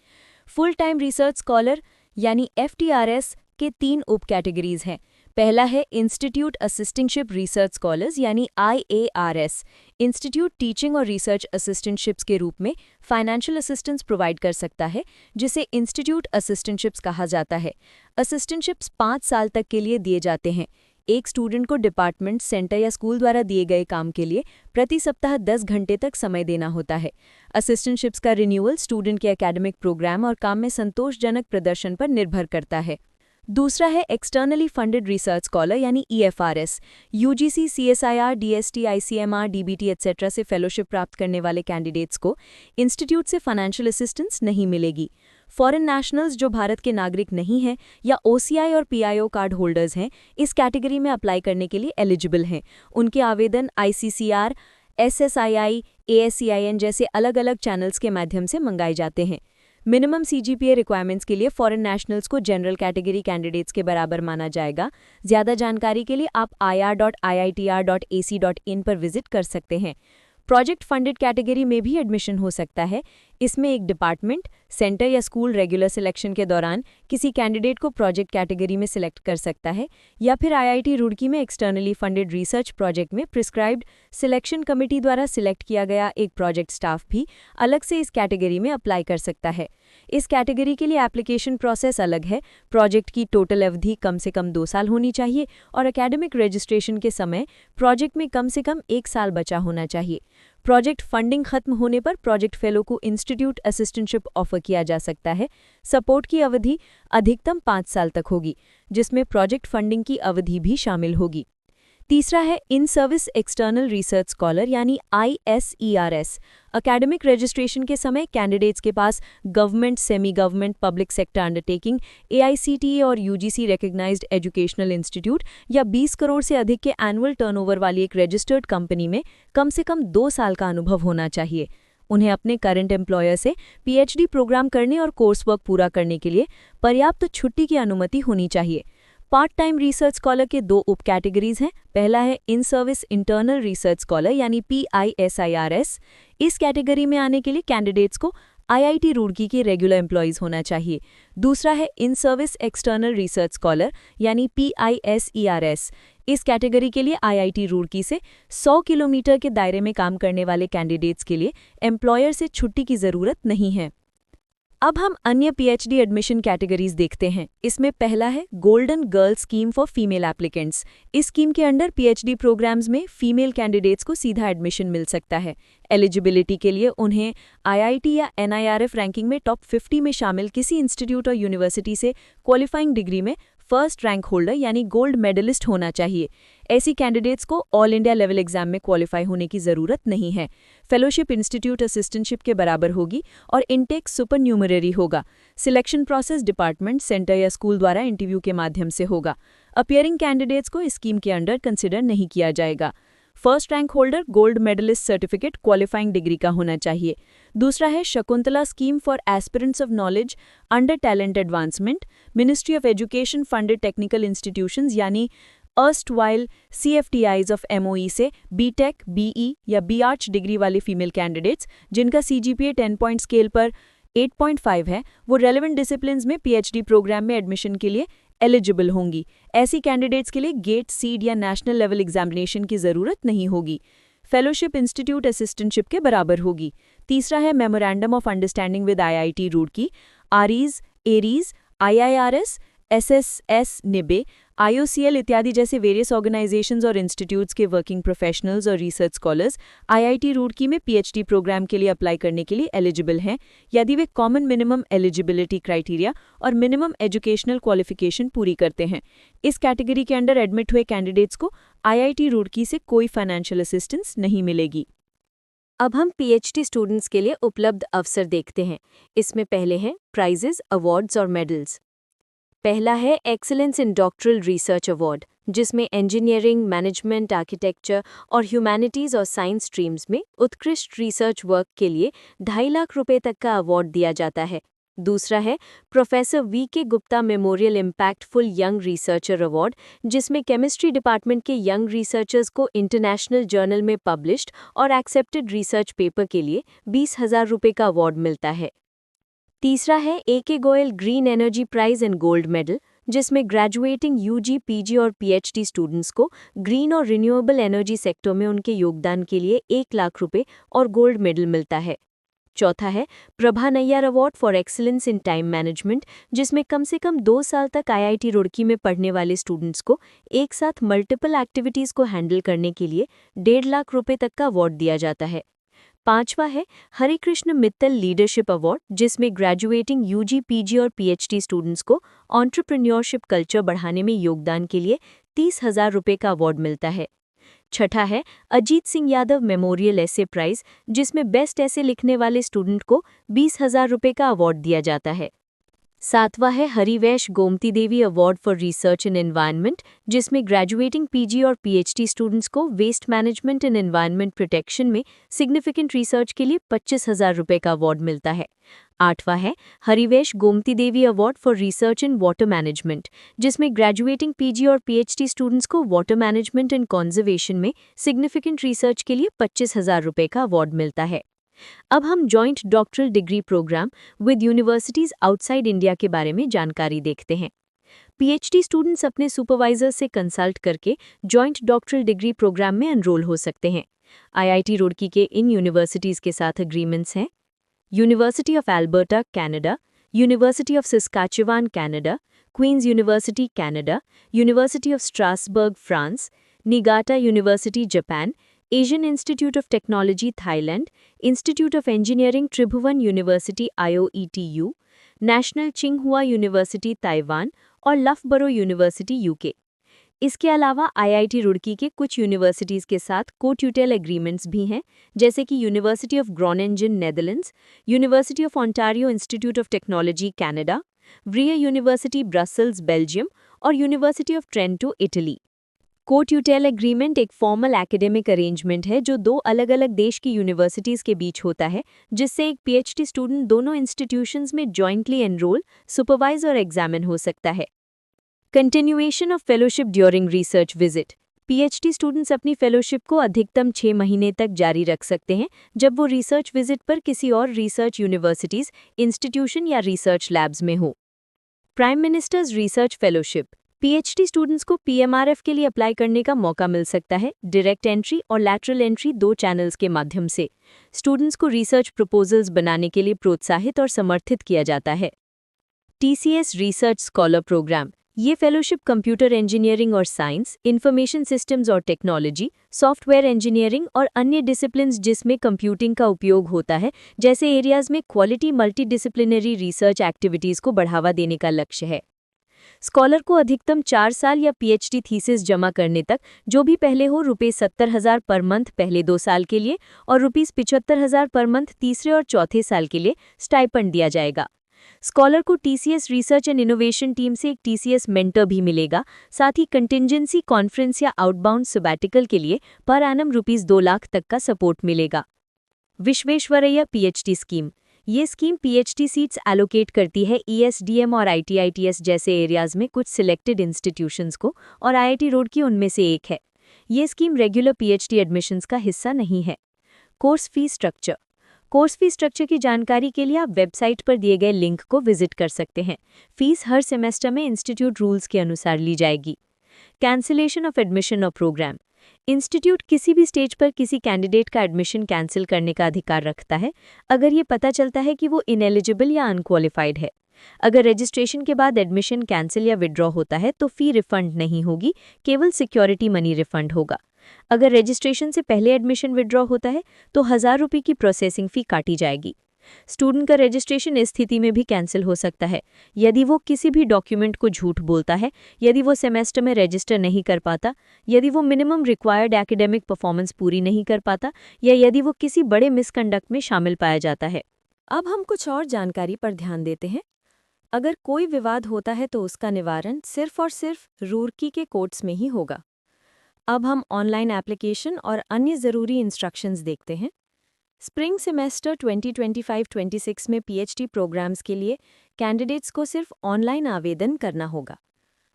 S1: फुल टाइम रिसर्च स्कॉलर यानी FTRS के 3 उप कैटेगरीज हैं। पहला है इंस्टीट्यूट असिस्टेंटशिप रिसर्च स्कॉलर्स यानी IARS। इंस्टीट्यूट टीचिंग और रिसर्च असिस्टेंटशिप्स के रूप में फाइनेंशियल असिस्टेंस प्रोवाइड कर सकता है, जिसे इंस्टीट्यूट असिस्टेंटशिप्स कहा जाता है। असिस्टेंटशिप्स 5 साल तक के लिए दिए जाते हैं। एक स्टूडेंट को डिपार्टमेंट, सेंटर या स्कूल द्वारा दिए गए काम के लिए प्रति सप्ताह 10 घंटे तक समय देना होता है। असिस्टेंटशिप्स का रिन्यूअल स्टूडेंट के एकेडमिक प्रोग्राम और काम में संतोषजनक प्रदर्शन पर निर्भर करता है। दूसरा है एक्सटर्नली फंडेड रिसर्च स्कॉलर यानी EFRS। UGC, CSIR, DST, ICMR, DBT etcetera से फेलोशिप प्राप्त करने वाले कैंडिडेट्स को इंस्टीट्यूट से फाइनेंशियल असिस्टेंस नहीं मिलेगी। फॉरेन नेशनल्स जो भारत के नागरिक नहीं हैं या OCI और PIO कार्ड होल्डर्स हैं, इस कैटेगरी में अप्लाई करने के लिए एलिजिबल हैं। उनके आवेदन ICCR, SSII, ASCIN जैसे अलग अलग चैनल्स के माध्यम से मंगाए जाते हैं। मिनिमम CGPA रिक्वायरमेंट्स के लिए फॉरेन नेशनल्स को जनरल कैटेगरी कैंडिडेट्स के बराबर माना जाएगा। ज़्यादा जानकारी के लिए आप ir.iitr.ac.in पर विजिट कर सकते हैं। प्रोजेक्ट फंडेड कैटेगरी में भी एडमिशन हो सकता है। इसमें एक डिपार्टमेंट, सेंटर या स्कूल रेगुलर सिलेक्शन के दौरान किसी कैंडिडेट को प्रोजेक्ट कैटेगरी में सिलेक्ट कर सकता है, या फिर IIT रुड़की में एक्सटर्नली फंडेड रिसर्च प्रोजेक्ट में प्रिस्क्राइब्ड सिलेक्शन कमेटी द्वारा सिलेक्ट किया गया एक प्रोजेक्ट स्टाफ भी अलग से इस कैटेगरी में अप्लाई कर सकता है। इस कैटेगरी के लिए एप्लीकेशन प्रोसेस अलग है। प्रोजेक्ट की टोटल अवधि कम से कम 2 साल होनी चाहिए और एकेडमिक रजिस्ट्रेशन के समय प्रोजेक्ट में कम से कम 1 साल बचा होना चाहिए। प्रोजेक्ट फंडिंग खत्म होने पर प्रोजेक्ट फेलो को इंस्टीट्यूट असिस्टेंटशिप ऑफर किया जा सकता है। सपोर्ट की अवधि अधिकतम 5 साल तक होगी, जिसमें प्रोजेक्ट फंडिंग की अवधि भी शामिल होगी। तीसरा है in service external research scholar यानी ISERS। एकेडमिक रजिस्ट्रेशन के समय कैंडिडेट्स के पास government, semi government, public sector undertaking, AICTE और UGC रिकॉग्नाइज्ड एजुकेशनल इंस्टीट्यूट या 20 करोड़ से अधिक के एनुअल टर्नओवर वाली एक रजिस्टर्ड कंपनी में कम से कम 2 साल का अनुभव होना चाहिए। उन्हें अपने करंट एम्प्लॉयर से PhD प्रोग्राम करने और कोर्स वर्क पूरा करने के लिए पर्याप्त छुट्टी की अनुमति होनी चाहिए। पार्ट टाइम रिसर्च स्कॉलर के 2 उप कैटेगरीज हैं। पहला है in service internal research scholar यानी PISIRS। इस कैटेगरी में आने के लिए कैंडिडेट्स को IIT रुड़की के रेगुलर एम्प्लॉयज होना चाहिए। दूसरा है in service external research scholar यानी PISERS। इस कैटेगरी के लिए IIT रुड़की से 100 किलोमीटर के दायरे में काम करने वाले कैंडिडेट्स के लिए एम्प्लॉयर से छुट्टी की ज़रूरत नहीं है। अब हम अन्य PhD एडमिशन कैटेगरीज देखते हैं। इसमें पहला है golden girl scheme for female applicants. इस स्कीम के अंडर PhD प्रोग्राम्स में फीमेल कैंडिडेट्स को सीधा एडमिशन मिल सकता है। एलिजिबिलिटी के लिए उन्हें IIT या NIRF रैंकिंग में टॉप 50 में शामिल किसी इंस्टीट्यूट और यूनिवर्सिटी से क्वालिफाइंग डिग्री में फर्स्ट रैंक होल्डर यानी गोल्ड मेडलिस्ट होना चाहिए। ऐसी कैंडिडेट्स को ऑल इंडिया लेवल एग्जाम में क्वालिफाई होने की ज़रूरत नहीं है। फेलोशिप इंस्टीट्यूट असिस्टेंटशिप के बराबर होगी और इनटेक सुपरन्यूमररी होगा। सिलेक्शन प्रोसेस डिपार्टमेंट, सेंटर या स्कूल द्वारा इंटरव्यू के माध्यम से होगा। अपियरिंग कैंडिडेट्स को इस स्कीम के अंडर कंसिडर नहीं किया जाएगा। First rank holder gold medalist certificate qualifying degree का होना चाहिए। दूसरा है Shakuntala scheme for aspirants of knowledge under talent advancement. Ministry of education funded technical institutions यानी अर्स्टवाइल CFTIs ऑफ MOE से BTech, BE या BArch डिग्री वाले फीमेल कैंडिडेट्स जिनका CGPA 10 पॉइंट स्केल पर 8.5 है, वो रेलेवेंट डिसिप्लिन्स में PhD प्रोग्राम में एडमिशन के लिए एलिजिबल होंगी। ऐसी कैंडिडेट्स के लिए गेट, सीड या नेशनल लेवल एग्जामिनेशन की ज़रूरत नहीं होगी। फेलोशिप इंस्टीट्यूट असिस्टेंटशिप के बराबर होगी। तीसरा है memorandum of understanding with IIT Roorkee, ARIES, ARIES, IIRS, SSS, NIBE, IOCL इत्यादि जैसे वेरियस ऑर्गेनाइजेशंस और इंस्टीट्यूट्स के वर्किंग प्रोफेशनल्स और रिसर्च स्कॉलर्स IIT रुड़की में PhD प्रोग्राम के लिए अप्लाई करने के लिए एलिजिबल हैं यदि वे कॉमन मिनिमम एलिजिबिलिटी क्राइटेरिया और मिनिमम एजुकेशनल क्वालिफिकेशन पूरी करते हैं। इस कैटेगरी के अंडर एडमिट हुए कैंडिडेट्स को IIT रुड़की से कोई फाइनेंशियल असिस्टेंस नहीं मिलेगी।
S2: अब हम PhD स्टूडेंट्स के लिए उपलब्ध अवसर देखते हैं। इसमें पहले हैं प्राइजेस, अवार्ड्स और मेडल्स। पहला है excellence in doctoral research award, जिसमें इंजीनियरिंग, मैनेजमेंट, आर्किटेक्चर और ह्यूमैनिटीज़ और साइंस स्ट्रीम्स में उत्कृष्ट रिसर्च वर्क के लिए 2.5 लाख रुपए तक का अवार्ड दिया जाता है। दूसरा है professor VK Gupta memorial impactful young researcher award, जिसमें केमिस्ट्री डिपार्टमेंट के यंग रिसर्चर्स को इंटरनेशनल जर्नल में पब्लिश्ड और एक्सेप्टेड रिसर्च पेपर के लिए 20,000 रुपए का अवार्ड मिलता है। तीसरा है AK Goyal green energy prize and gold medal, जिसमें ग्रेजुएटिंग UG, PG और PhD स्टूडेंट्स को ग्रीन और रिन्यूएबल एनर्जी सेक्टर में उनके योगदान के लिए 1 लाख रुपए और गोल्ड मेडल मिलता है। चौथा है Prabha Nayar award for excellence in time management, जिसमें कम से कम 2 साल तक IIT रुड़की में पढ़ने वाले स्टूडेंट्स को एक साथ मल्टीपल एक्टिविटीज़ को हैंडल करने के लिए 1.5 लाख रुपए तक का अवार्ड दिया जाता है। पांचवा है हरे कृष्ण मित्तल लीडरशिप अवार्ड, जिसमें ग्रेजुएटिंग UG, PG और PhD स्टूडेंट्स को एंटरप्रेन्योरशिप कल्चर बढ़ाने में योगदान के लिए 30,000 रुपए का अवार्ड मिलता है। छठा है अजीत सिंह यादव मेमोरियल ऐसे प्राइज, जिसमें बेस्ट ऐसे लिखने वाले स्टूडेंट को 20,000 रुपए का अवार्ड दिया जाता है। सातवां है Harivansh Gomti Devi award for research in environment, जिसमें ग्रेजुएटिंग पीजी और पीएचडी स्टूडेंट्स को waste management and environment protection में सिग्निफिकेंट रिसर्च के लिए 25,000 रुपये का अवार्ड मिलता है। आठवां है Harivansh Gomti Devi award for research in water management, जिसमें ग्रेजुएटिंग पीजी और पीएचडी स्टूडेंट्स को वाटर मैनेजमेंट एंड कंजर्वेशन में सिग्निफिकेंट रिसर्च के लिए 25,000 रुपये का अवार्ड मिलता है। अब हम joint doctoral degree programme with universities outside India के बारे में जानकारी देखते हैं। पीएचडी स्टूडेंट्स अपने सुपरवाइजर से कंसल्ट करके जॉइंट डॉक्टरल डिग्री प्रोग्राम में एनरोल हो सकते हैं। आईआईटी रुड़की के इन यूनिवर्सिटीज के साथ एग्रीमेंट्स हैं: university of Alberta Canada, university of Saskatchewan Canada, Queen's university Canada, university of Strasbourg France, Niigata university Japan, Asian institute of technology Thailand, institute of engineering Tribhuvan university IOETU, national चिंगहुआ university Taiwan और Loughborough university UK. इसके अलावा IIT Roorkee के कुछ universities के साथ को-ट्यूटेल agreements भी हैं, जैसे कि university of Groningen Netherlands, university of Ontario Institute of Technology Canada, Vrije university Brussels Belgium और university of Trento Italy. Cotutelle agreement एक फॉर्मल एकेडमिक अरेंजमेंट है जो दो अलग-अलग देश की यूनिवर्सिटीज़ के बीच होता है, जिससे एक पीएचडी स्टूडेंट दोनों इंस्टीट्यूशंस में जॉइंटली एनरोल, सुपरवाइज और एग्जामिन हो सकता है। Continuation of fellowship during research visit. PhD students अपनी फेलोशिप को अधिकतम 6 महीने तक जारी रख सकते हैं जब वो रिसर्च विजिट पर किसी और रिसर्च यूनिवर्सिटीज़, इंस्टीट्यूशन या रिसर्च लैब्स में हो। Prime ministers research fellowship. PhD students को पीएमआरएफ के लिए अप्लाई करने का मौका मिल सकता है, डायरेक्ट एंट्री और लैटरल एंट्री 2 चैनल्स के माध्यम से। स्टूडेंट्स को रिसर्च प्रपोजल्स बनाने के लिए प्रोत्साहित और समर्थित किया जाता है। TCS research scholar programme. ये फेलोशिप कंप्यूटर इंजीनियरिंग और साइंस, इंफॉर्मेशन सिस्टम्स और टेक्नोलॉजी, सॉफ्टवेयर इंजीनियरिंग और अन्य डिसिप्लिन्स जिसमें कंप्यूटिंग का उपयोग होता है, जैसे एरियाज में क्वालिटी मल्टीडिसिप्लिनरी रिसर्च एक्टिविटीज़ को बढ़ावा देने का लक्ष्य है। स्कॉलर को अधिकतम 4 साल या पीएचडी थीसिस जमा करने तक, जो भी पहले हो, ₹70,000 पर मंथ पहले 2 साल के लिए और ₹75,000 पर मंथ तीसरे और चौथे साल के लिए स्टाइपेंड दिया जाएगा। स्कॉलर को TCS research and innovation team से एक टीसीएस मेंटर भी मिलेगा। साथ ही कंटिंजेंसी कॉन्फ्रेंस या आउटबाउंड सबैटिकल के लिए पर एनम ₹2 लाख तक का सपोर्ट मिलेगा। Visvesvaraya PhD scheme. ये स्कीम पीएचडी सीट्स एलोकेट करती है ईएसडीएम और आईटीआईटीएस जैसे एरियाज में कुछ सिलेक्टेड इंस्टीट्यूशंस को, और आईआईटी रुड़की उनमें से एक है। ये स्कीम रेगुलर पीएचडी एडमिशन्स का हिस्सा नहीं है। Course fee structure. Course fee structure की जानकारी के लिए आप वेबसाइट पर दिए गए लिंक को विजिट कर सकते हैं। फीस हर सेमेस्टर में इंस्टीट्यूट रूल्स के अनुसार ली जाएगी। कैंसिलेशन ऑफ एडमिशन और प्रोग्राम। इंस्टीट्यूट किसी भी स्टेज पर किसी कैंडिडेट का एडमिशन कैंसिल करने का अधिकार रखता है अगर ये पता चलता है कि वो इनएलिजिबल या अनक्वालिफाइड है। अगर रजिस्ट्रेशन के बाद एडमिशन कैंसिल या विड्रॉ होता है तो फी रिफंड नहीं होगी, केवल सिक्योरिटी मनी रिफंड होगा। अगर रजिस्ट्रेशन से पहले एडमिशन विड्रॉ होता है तो ₹1,000 की प्रोसेसिंग फ़ी काटी जाएगी। स्टूडेंट का रजिस्ट्रेशन इस स्थिति में भी कैंसिल हो सकता है यदि वो किसी भी डॉक्यूमेंट को झूठ बोलता है, यदि वो सेमेस्टर में रजिस्टर नहीं कर पाता, यदि वो मिनिमम रिक्वायर्ड एकेडमिक परफॉर्मेंस पूरी नहीं कर पाता, या यदि वो किसी बड़े मिसकंडक्ट में शामिल पाया जाता है। अब हम कुछ और जानकारी पर ध्यान देते हैं। अगर कोई विवाद होता है तो उसका निवारण सिर्फ और सिर्फ रुड़की के कोर्ट्स में ही होगा। अब हम ऑनलाइन एप्लीकेशन और अन्य ज़रूरी इंस्ट्रक्शंस देखते हैं। स्प्रिंग सेमेस्टर 2025-26 में पीएचडी प्रोग्राम्स के लिए कैंडिडेट्स को सिर्फ ऑनलाइन आवेदन करना होगा।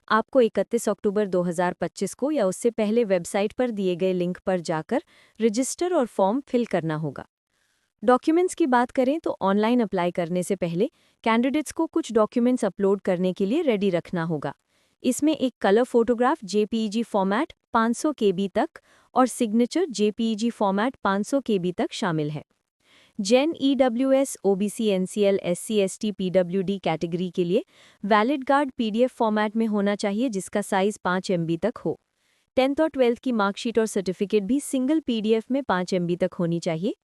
S2: आपको 31 अक्टूबर 2025 को या उससे पहले वेबसाइट पर दिए गए लिंक पर जाकर रजिस्टर और फॉर्म फिल करना होगा। डॉक्यूमेंट्स की बात करें तो ऑनलाइन अप्लाई करने से पहले कैंडिडेट्स को कुछ डॉक्यूमेंट्स अपलोड करने के लिए रेडी रखना होगा। इसमें एक colour photograph JPEG format 500 KB तक और सिग्नेचर JPEG फॉर्मेट 500 KB तक शामिल है। जेन EWS OBC NCL SC ST PWD category के लिए वैलिड गार्ड PDF फॉर्मेट में होना चाहिए जिसका साइज 5 MB तक हो। 10th और 12th की मार्कशीट और सर्टिफिकेट भी सिंगल PDF में 5 MB तक होनी चाहिए।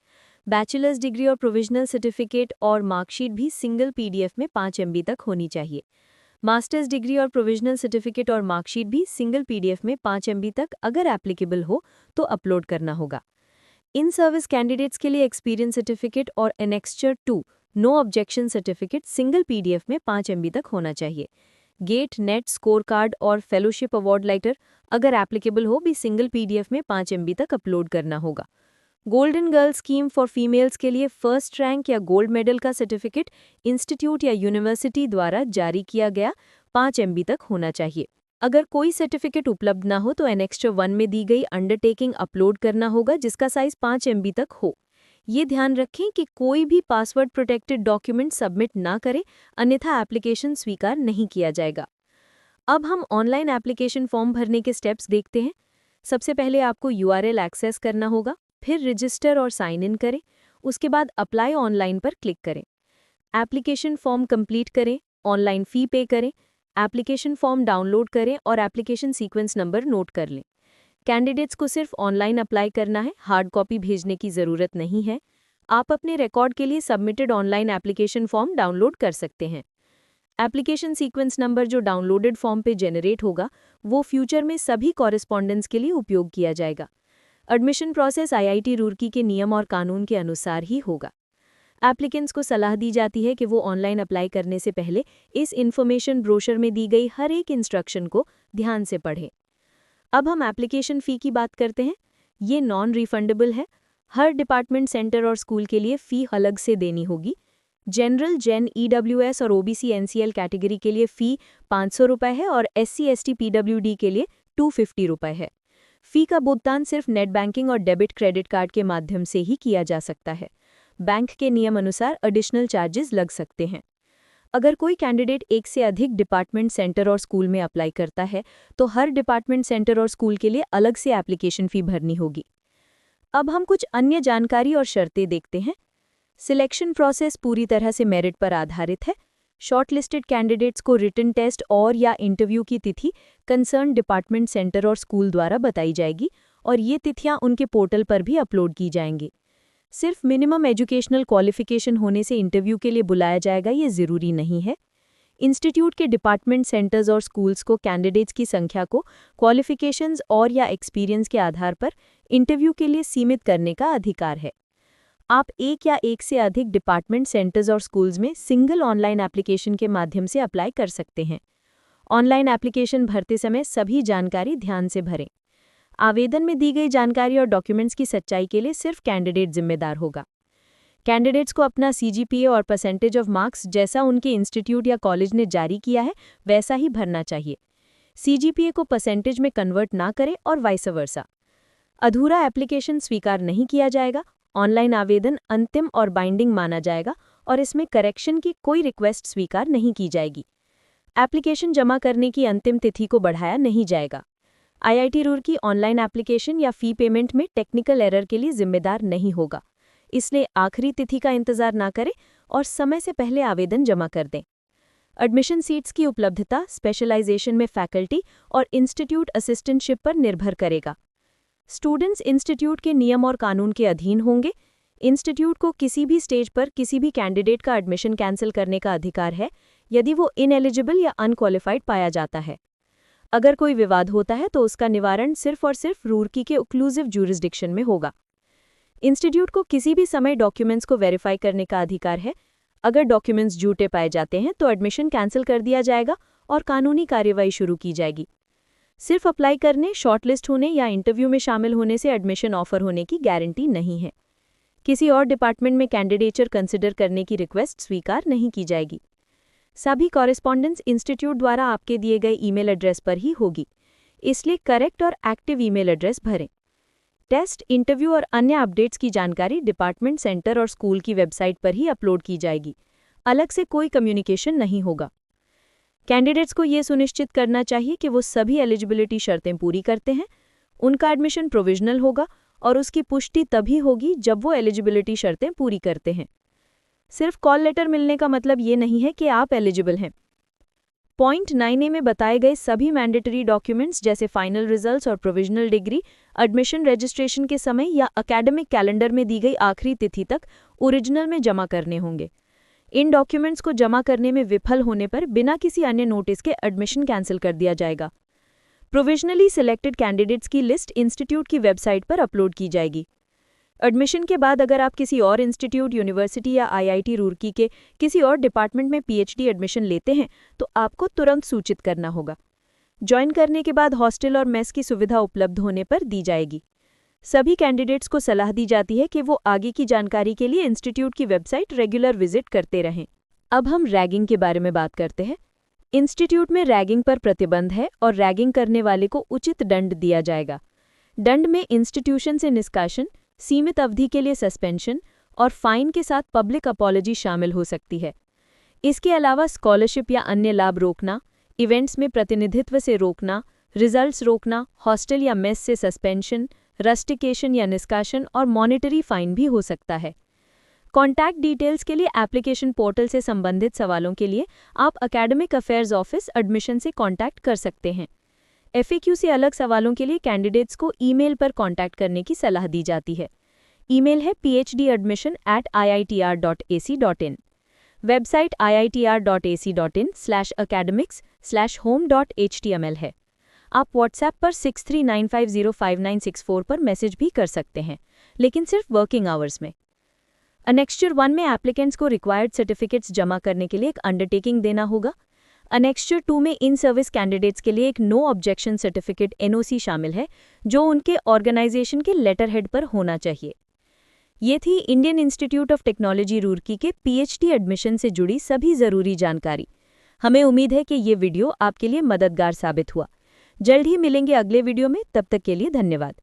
S2: बैचलर्स डिग्री और प्रोविजनल सर्टिफिकेट और मार्कशीट भी सिंगल PDF में 5 MB तक होनी चाहिए। मास्टर्स डिग्री और प्रोविजनल सर्टिफिकेट और मार्कशीट भी सिंगल PDF में 5 MB तक अगर एप्लीकेबल हो तो अपलोड करना होगा। इन सर्विस कैंडिडेट्स के लिए एक्सपीरियंस सर्टिफिकेट और annexure 2 no objection certificate single PDF में 5 MB तक होना चाहिए। गेट, नेट, स्कोर कार्ड और फेलोशिप अवार्ड लेटर अगर एप्लीकेबल हो भी सिंगल PDF में 5 MB तक अपलोड करना होगा। Golden girl scheme for females के लिए फर्स्ट रैंक या गोल्ड मेडल का सर्टिफिकेट इंस्टीट्यूट या यूनिवर्सिटी द्वारा जारी किया गया 5 MB तक होना चाहिए। अगर कोई सर्टिफिकेट उपलब्ध ना हो तो एनेक्स्चर 1 में दी गई अंडरटेकिंग अपलोड करना होगा जिसका साइज 5 MB तक हो। ये ध्यान रखें कि कोई भी पासवर्ड प्रोटेक्टेड डॉक्यूमेंट सबमिट ना करें, अन्यथा एप्लीकेशन स्वीकार नहीं किया जाएगा। अब हम ऑनलाइन एप्लीकेशन फॉर्म भरने के स्टेप्स देखते हैं। सबसे पहले आपको URL एक्सेस करना होगा, फिर रजिस्टर और साइन इन करें, उसके बाद अप्लाई ऑनलाइन पर क्लिक करें। एप्लीकेशन फॉर्म कंप्लीट करें, ऑनलाइन फ़ी पे करें, एप्लीकेशन फॉर्म डाउनलोड करें और एप्लीकेशन सीक्वेंस नंबर नोट कर लें। कैंडिडेट्स को सिर्फ ऑनलाइन अप्लाई करना है, हार्ड कॉपी भेजने की ज़रूरत नहीं है। आप अपने रिकॉर्ड के लिए submitted online application form download कर सकते हैं। एप्लीकेशन सीक्वेंस नंबर जो डाउनलोडेड फॉर्म पे जेनरेट होगा वो फ्यूचर में सभी कॉरेस्पॉन्डेंस के लिए उपयोग किया जाएगा। एडमिशन प्रोसेस IIT रुड़की के नियम और कानून के अनुसार ही होगा। एप्लीकेंट्स को सलाह दी जाती है कि वो ऑनलाइन अप्लाई करने से पहले इस इन्फॉर्मेशन ब्रोशर में दी गई हर एक इंस्ट्रक्शन को ध्यान से पढ़ें। अब हम एप्लीकेशन फ़ी की बात करते हैं। ये नॉन रिफंडेबल है। हर डिपार्टमेंट, सेंटर और स्कूल के लिए फ़ी अलग से देनी होगी। जनरल, जेन, EWS और OBC NCL कैटेगरी के लिए फ़ी 500 रुपये है और SC ST PWD के लिए 250 रुपये है। फ़ी का भुगतान सिर्फ नेट बैंकिंग और डेबिट क्रेडिट कार्ड के माध्यम से ही किया जा सकता है। बैंक के नियम अनुसार एडिशनल चार्जेस लग सकते हैं। अगर कोई कैंडिडेट एक से अधिक डिपार्टमेंट, सेंटर और स्कूल में अप्लाई करता है तो हर डिपार्टमेंट, सेंटर और स्कूल के लिए अलग से एप्लीकेशन फ़ी भरनी होगी। अब हम कुछ अन्य जानकारी और शर्तें देखते हैं। सिलेक्शन प्रोसेस पूरी तरह से मेरिट पर आधारित है। शॉर्टलिस्टेड कैंडिडेट्स को रिटन टेस्ट और या इंटरव्यू की तिथि कंसर्न डिपार्टमेंट, सेंटर और स्कूल द्वारा बताई जाएगी और ये तिथियां उनके पोर्टल पर भी अपलोड की जाएंगी। सिर्फ मिनिमम एजुकेशनल क्वालिफिकेशन होने से इंटरव्यू के लिए बुलाया जाएगा ये ज़रूरी नहीं है। इंस्टीट्यूट के डिपार्टमेंट, सेंटर्स और स्कूल्स को कैंडिडेट्स की संख्या को क्वालिफिकेशंस और या एक्सपीरियंस के आधार पर इंटरव्यू के लिए सीमित करने का अधिकार है। आप एक या एक से अधिक डिपार्टमेंट, सेंटर्स और स्कूल्स में सिंगल ऑनलाइन एप्लीकेशन के माध्यम से अप्लाई कर सकते हैं। ऑनलाइन एप्लीकेशन भरते समय सभी जानकारी ध्यान से भरें। आवेदन में दी गई जानकारी और डॉक्यूमेंट्स की सच्चाई के लिए सिर्फ कैंडिडेट जिम्मेदार होगा। कैंडिडेट्स को अपना CGPA और परसेंटेज ऑफ मार्क्स जैसा उनके इंस्टीट्यूट या कॉलेज ने जारी किया है वैसा ही भरना चाहिए। CGPA को परसेंटेज में कन्वर्ट ना करें और वाइस वर्सा। अधूरा एप्लीकेशन स्वीकार नहीं किया जाएगा। ऑनलाइन आवेदन अंतिम और बाइंडिंग माना जाएगा और इसमें करेक्शन की कोई रिक्वेस्ट स्वीकार नहीं की जाएगी। एप्लीकेशन जमा करने की अंतिम तिथि को बढ़ाया नहीं जाएगा। IIT रुड़की ऑनलाइन एप्लीकेशन या फ़ी पेमेंट में टेक्निकल एरर के लिए जिम्मेदार नहीं होगा, इसलिए आखिरी तिथि का इंतजार ना करें और समय से पहले आवेदन जमा कर दें। एडमिशन सीट्स की उपलब्धता स्पेशलाइजेशन में फैकल्टी और इंस्टीट्यूट असिस्टेंटशिप पर निर्भर करेगा। स्टूडेंट्स इंस्टीट्यूट के नियम और कानून के अधीन होंगे। इंस्टीट्यूट को किसी भी स्टेज पर किसी भी कैंडिडेट का एडमिशन कैंसिल करने का अधिकार है यदि वो इनएलिजिबल या अनक्वालिफाइड पाया जाता है। अगर कोई विवाद होता है तो उसका निवारण सिर्फ और सिर्फ रुड़की के एक्सक्लूसिव ज्यूरिसडिक्शन में होगा। इंस्टीट्यूट को किसी भी समय डॉक्यूमेंट्स को वेरीफाई करने का अधिकार है। अगर डॉक्यूमेंट्स झूठे पाए जाते हैं तो एडमिशन कैंसिल कर दिया जाएगा और कानूनी कार्यवाही शुरू की जाएगी। सिर्फ अप्लाई करने, शॉर्टलिस्ट होने या इंटरव्यू में शामिल होने से एडमिशन ऑफर होने की गारंटी नहीं है। किसी और डिपार्टमेंट में कैंडिडेचर कंसिडर करने की रिक्वेस्ट स्वीकार नहीं की जाएगी। सभी कॉरेस्पॉन्डेंस इंस्टीट्यूट द्वारा आपके दिए गए ईमेल एड्रेस पर ही होगी, इसलिए करेक्ट और एक्टिव ईमेल एड्रेस भरें। टेस्ट, इंटरव्यू और अन्य अपडेट्स की जानकारी डिपार्टमेंट, सेंटर और स्कूल की वेबसाइट पर ही अपलोड की जाएगी। अलग से कोई कम्युनिकेशन नहीं होगा। कैंडिडेट्स को ये सुनिश्चित करना चाहिए कि वो सभी एलिजिबिलिटी शर्तें पूरी करते हैं। उनका एडमिशन प्रोविजनल होगा और उसकी पुष्टि तभी होगी जब वो एलिजिबिलिटी शर्तें पूरी करते हैं। सिर्फ कॉल लेटर मिलने का मतलब ये नहीं है कि आप एलिजिबल हैं। पॉइंट 9A में बताए गए सभी मैंडेटरी डॉक्यूमेंट्स जैसे फाइनल रिजल्ट्स और प्रोविजनल डिग्री एडमिशन रजिस्ट्रेशन के समय या एकेडमिक कैलेंडर में दी गई आखिरी तिथि तक ओरिजिनल में जमा करने होंगे। इन डॉक्यूमेंट्स को जमा करने में विफल होने पर बिना किसी अन्य नोटिस के एडमिशन कैंसिल कर दिया जाएगा। प्रोविजनली सिलेक्टेड कैंडिडेट्स की लिस्ट इंस्टीट्यूट की वेबसाइट पर अपलोड की जाएगी। एडमिशन के बाद अगर आप किसी और इंस्टीट्यूट, यूनिवर्सिटी या आईआईटी रुड़की के किसी और डिपार्टमेंट में पीएचडी एडमिशन लेते हैं तो आपको तुरंत सूचित करना होगा। ज्वाइन करने के बाद हॉस्टल और मेस की सुविधा उपलब्ध होने पर दी जाएगी। सभी कैंडिडेट्स को सलाह दी जाती है कि वो आगे की जानकारी के लिए इंस्टीट्यूट की वेबसाइट रेगुलर विजिट करते रहें। अब हम रैगिंग के बारे में बात करते हैं। इंस्टीट्यूट में रैगिंग पर प्रतिबंध है और रैगिंग करने वाले को उचित दंड दिया जाएगा। दंड में इंस्टीट्यूशन से निष्कासन, सीमित अवधि के लिए सस्पेंशन और फाइन के साथ पब्लिक अपॉलॉजी शामिल हो सकती है। इसके अलावा स्कॉलरशिप या अन्य लाभ रोकना, इवेंट्स में प्रतिनिधित्व से रोकना, रिजल्ट्स रोकना, हॉस्टल या मेस से सस्पेंशन, रस्टिकेशन या निष्कासन और मॉनिटरी फाइन भी हो सकता है। कॉन्टैक्ट डिटेल्स के लिए एप्लीकेशन पोर्टल से संबंधित सवालों के लिए आप एकेडमिक अफेयर्स ऑफिस एडमिशन से कॉन्टैक्ट कर सकते हैं। एफएक्यू से अलग सवालों के लिए कैंडिडेट्स को ईमेल पर कॉन्टैक्ट करने की सलाह दी जाती है। ईमेल है phgadmission@iitr.ac.in। वेबसाइट iitr.ac.in/academics/home.html है। आप व्हाट्सएप पर 63950596 पर मैसेज भी कर सकते हैं, लेकिन सिर्फ वर्किंग आवर्स में। अनेक्स्चर 1 में एप्लीकेंट्स को रिक्वायर्ड सर्टिफिकेट्स जमा करने के लिए एक अंडरटेकिंग देना होगा। अनेक्स्चर 2 में इन सर्विस कैंडिडेट्स के लिए एक नो ऑब्जेक्शन सर्टिफिकेट NOC शामिल है, जो उनके ऑर्गेनाइजेशन के लेटर हेड पर होना चाहिए। ये थी Indian institute of technology Roorkee के पीएचडी एडमिशन से जुड़ी सभी ज़रूरी जानकारी। हमें उम्मीद है कि ये वीडियो आपके लिए मददगार साबित हुआ। जल्द ही मिलेंगे अगले वीडियो में, तब तक के लिए धन्यवाद।